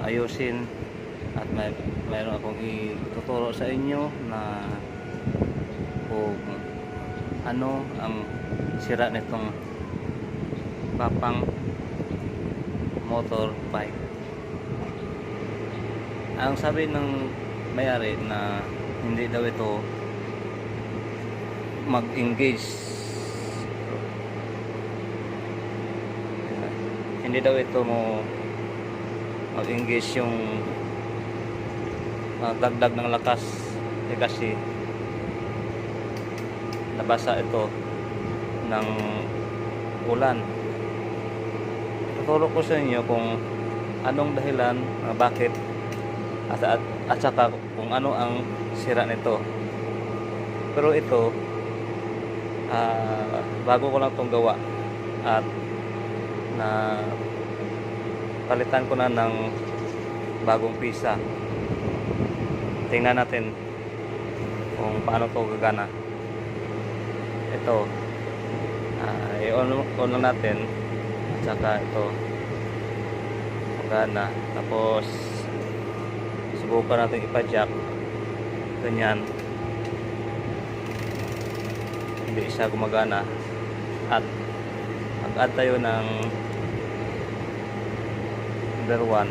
ayusin at mayroon akong ituturo sa inyo na kung ano ang sira nitong papang motorbike. Ang sabi ng may-ari na hindi daw ito mag-engage, hindi daw ito mo mag-engage yung dagdag ng lakas kasi nabasa ito ng ulan. Tuturo ko sa inyo kung anong dahilan, bakit at saka kung ano ang sira nito. Pero ito bago ko lang itong gawa at na palitan ko na ng bagong pisa. Tingnan natin kung paano to gagana. Ito i-on lang natin at saka ito gagana. Tapos subukan natin ipa-jack. Ganyan, hindi siya gumagana at mag-add tayo ng number 1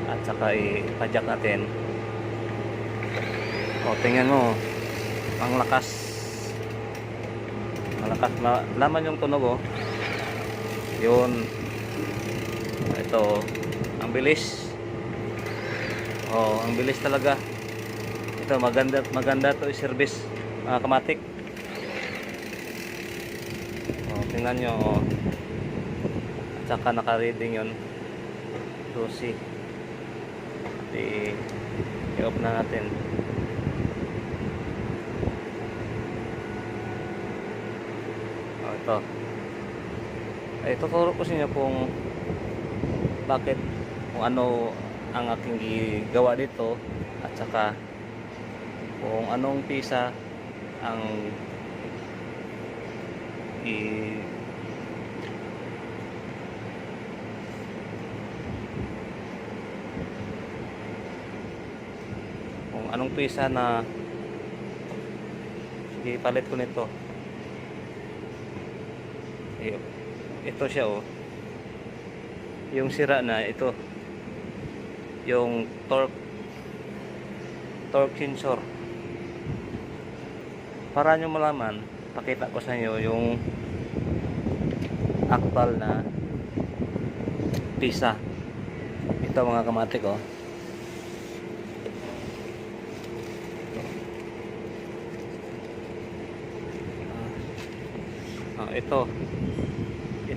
at saka ipa-jack natin. Tingnan mo ang lakas, malakas, laman yung tunog. Yun, ito ang bilis. Ang bilis talaga. Ito maganda to i-service mga kamatik. Tingnan nyo. At saka naka-reading yun 2C. I-off na natin. Ito tuturo ko sa inyo kung bakit, kung ano ang aking gawa dito at saka kung anong pisa ang kung anong pisa na ipalit ko nito. Ito siya yung sira na ito, yung torque sensor. Para nyo malaman, pakita ko sa inyo yung actual na pisa. Ito mga kamatik.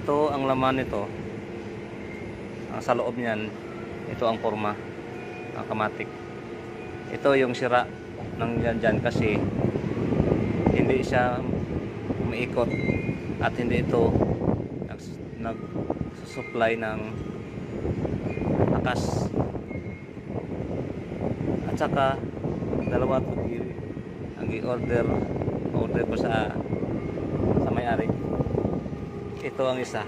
Ito ang laman nito. Sa loob niyan, ito ang forma ng kamatik. Ito yung sira ng dyan kasi hindi siya umiikot at hindi ito nag-supply ng lakas. At saka dalawa ito ang i-order ko sa may-ari. Ito ang isa.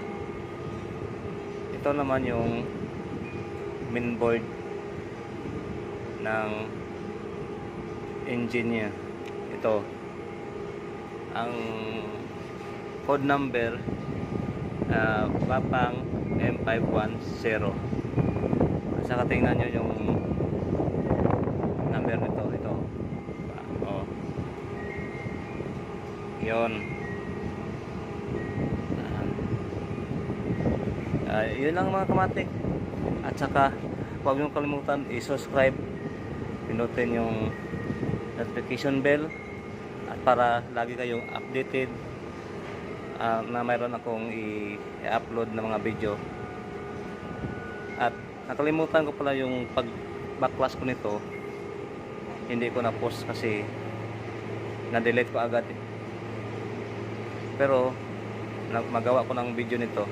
Ito naman yung mainboard ng engine niya. Ito ang code number Papang M510. At saka tingnan nyo yung number nito. Ito yun. Yun lang mga kamatik. At saka huwag niyong kalimutan i-subscribe, pinutin yung notification bell at para lagi kayong updated na mayroon akong i-upload na mga video. At nakalimutan ko pala yung pag-backlash ko nito, hindi ko na post kasi na-delete ko agad pero magawa ko ng video nito.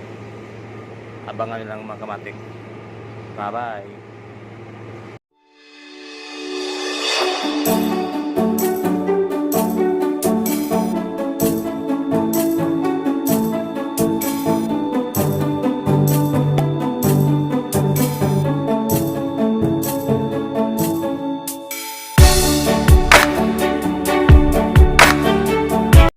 Abangan nyo lang mga kamatik. Bye bye.